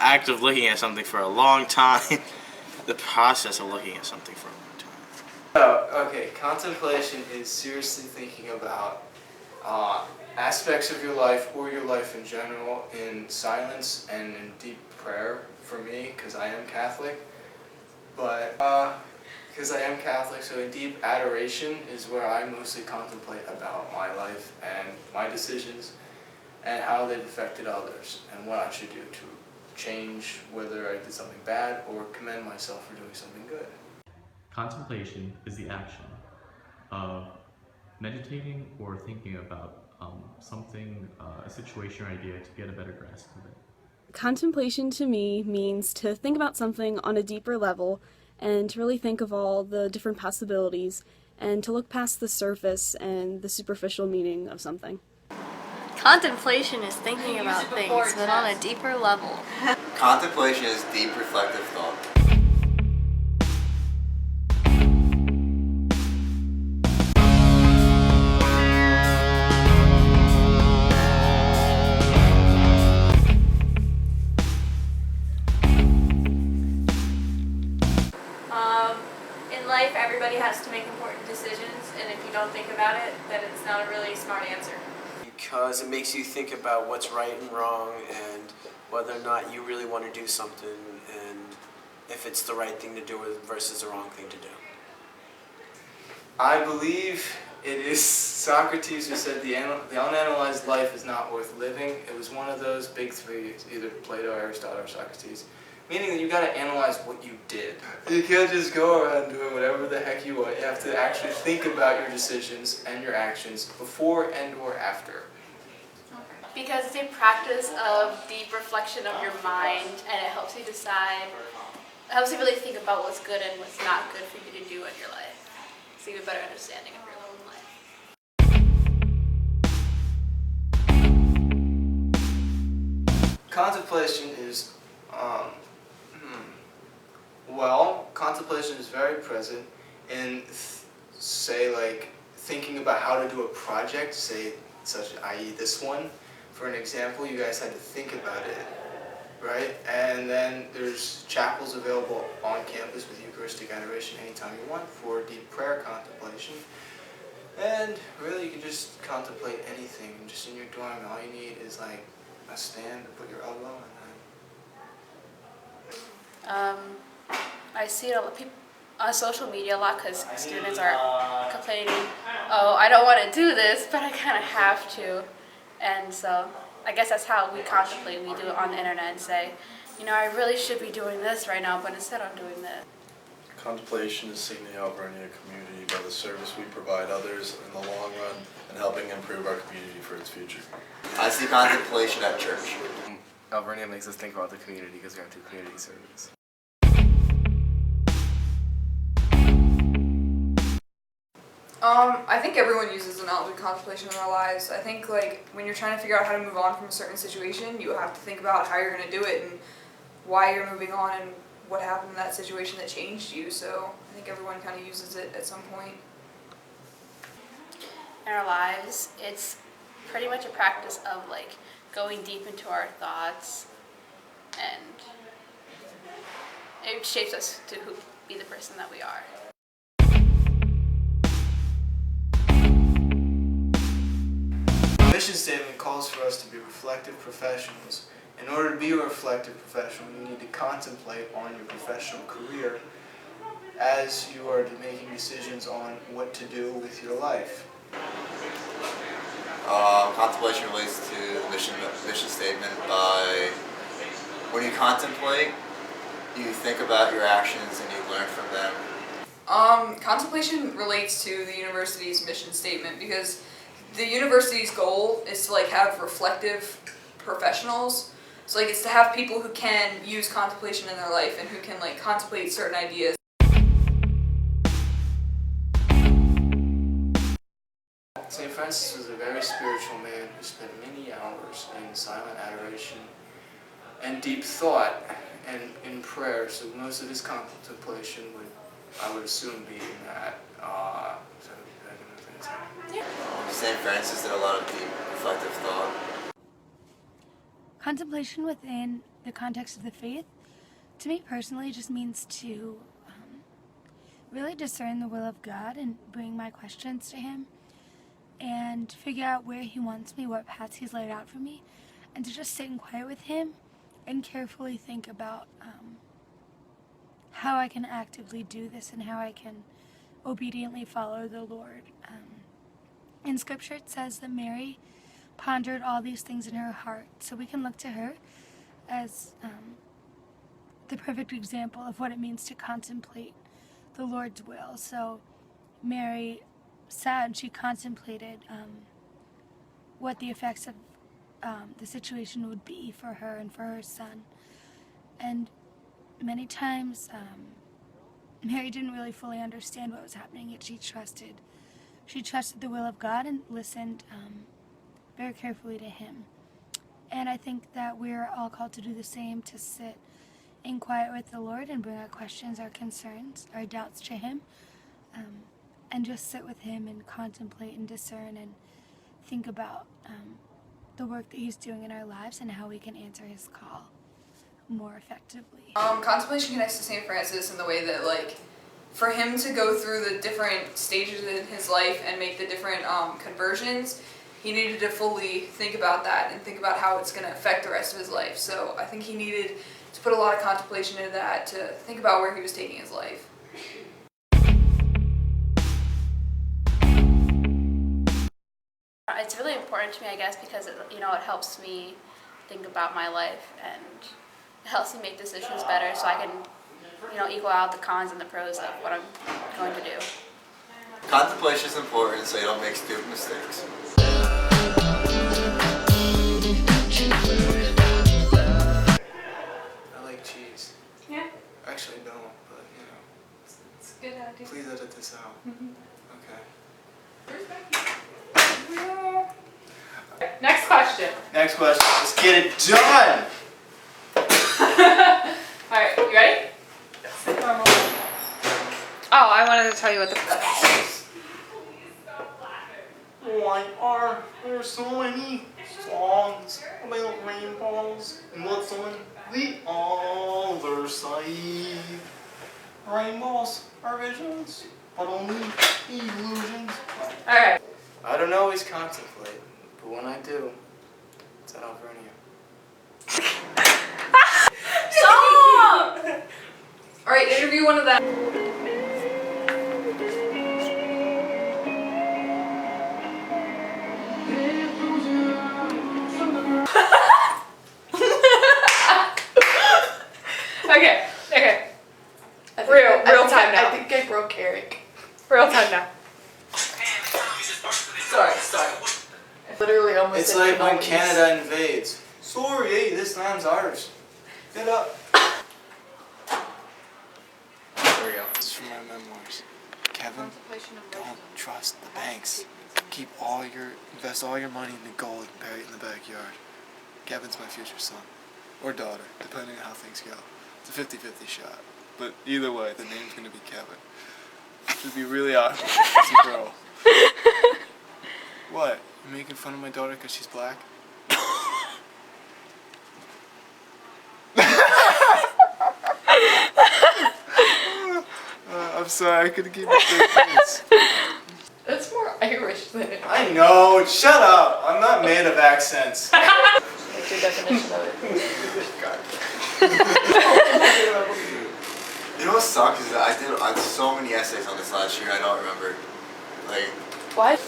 act of looking at something for a long time. The process of looking at something for a long time. Oh, okay. Contemplation is seriously thinking about aspects of your life or your life in general in silence and in deep prayer for me, because I am Catholic. But because I am Catholic, so in deep adoration is where I mostly contemplate about my life and my decisions and how they've affected others and what I should do to change whether I did something bad or commend myself for doing something good. Contemplation is the action of meditating or thinking about something, a situation or idea to get a better grasp of it. Contemplation to me means to think about something on a deeper level and to really think of all the different possibilities and to look past the surface and the superficial meaning of something. Contemplation is thinking about things, but on a deeper level. Contemplation is deep reflective thought. In life, everybody has to make important decisions, and if you don't think about it, then it's not a really smart answer. Because it makes you think about what's right and wrong and whether or not you really want to do something and if it's the right thing to do versus the wrong thing to do. I believe it is Socrates who said the unanalyzed life is not worth living. It was one of those big three, either Plato, Aristotle, or Socrates. Meaning that you got to analyze what you did. You can't just go around doing whatever the heck you want. You have to actually think about your decisions and your actions before and or after. Because it's a practice of deep reflection of your mind, and it helps you decide, it helps you really think about what's good and what's not good for you to do in your life. So you have a better understanding of your own life. Contemplation is, well, contemplation is very present in, say, like, thinking about how to do a project, say, i.e. this one. For an example, you guys had to think about it, right? And then there's chapels available on campus with Eucharistic adoration anytime you want for deep prayer contemplation. And really, you can just contemplate anything, just in your dorm. All you need is like a stand to put your elbow on. I see it on social media a lot because students are complaining, oh, I don't want to do this, but I kind of have to. And so I guess that's how we contemplate. We do it on the internet and say, you know, I really should be doing this right now, but instead I'm doing this. Contemplation is seeing the Alvernia community by the service we provide others in the long run and helping improve our community for its future. I see contemplation at church. Alvernia makes us think about the community because we have to do community service. I think everyone uses the knowledge of contemplation in their lives. I think like when you're trying to figure out how to move on from a certain situation, you have to think about how you're going to do it and why you're moving on and what happened in that situation that changed you. So I think everyone kind of uses it at some point. In our lives, it's pretty much a practice of like going deep into our thoughts, and it shapes us to be the person that we are. The mission statement calls for us to be reflective professionals. In order to be a reflective professional, you need to contemplate on your professional career as you are making decisions on what to do with your life. Contemplation relates to the mission statement by when you contemplate, you think about your actions and you learn from them. Contemplation relates to the university's mission statement because the university's goal is to like have reflective professionals. So like it's to have people who can use contemplation in their life and who can like contemplate certain ideas. St. Francis was a very spiritual man who spent many hours in silent adoration and deep thought and in prayer. So most of his contemplation would, I would assume, be in that. St. Francis did a lot of deep reflective thought. Contemplation within the context of the faith, to me personally, just means to really discern the will of God and bring my questions to Him and figure out where He wants me, what paths He's laid out for me, and to just sit in quiet with Him and carefully think about how I can actively do this and how I can obediently follow the Lord. In Scripture it says that Mary pondered all these things in her heart, so we can look to her as the perfect example of what it means to contemplate the Lord's will. So Mary sat and she contemplated what the effects of the situation would be for her and for her son. And many times Mary didn't really fully understand what was happening, yet she trusted the will of God and listened very carefully to Him. And I think that we're all called to do the same, to sit in quiet with the Lord and bring our questions, our concerns, our doubts to Him, and just sit with Him and contemplate and discern and think about the work that He's doing in our lives and how we can answer His call more effectively. Contemplation connects to St. Francis in the way that, like, for him to go through the different stages in his life and make the different conversions, he needed to fully think about that and think about how it's going to affect the rest of his life. So I think he needed to put a lot of contemplation into that, to think about where he was taking his life. It's really important to me, I guess, because it helps me think about my life and it helps me make decisions better, so I can equal out the cons and the pros of what I'm going to do. Contemplation is important so you don't make stupid mistakes. I like cheese. Yeah. Actually, don't, but It's a good idea. please edit this out. Okay. Next question. Next question. Let's get it done. Alright, you ready? Oh, I wanted to tell you what the... Why are there so many songs about rainbows and what's on the other side? Rainbows are visions, but only illusions. Alright. I don't always contemplate, but when I do, it's at Alvernia. Stop! Alright, interview one of them. Okay. Real time now. I think I broke Eric. Real time now. Sorry. Literally almost. It's like when Canada invades. Sorry, hey, this land's ours. Get up. There we go. This is from my memoirs. Kevin, don't trust the banks. Invest all your money in the gold and bury it in the backyard. Kevin's my future son. Or daughter, depending on how things go. It's a 50-50 shot. But either way, the name's gonna be Kevin. It'd be really awkward as a girl. What? You making fun of my daughter because she's black? I'm sorry, I couldn't keep it straight face. That's more Irish than it. I know, shut up! I'm not made of accents. What's your definition of it? You know what sucks is that I did so many essays on this last year, I don't remember. Like, What?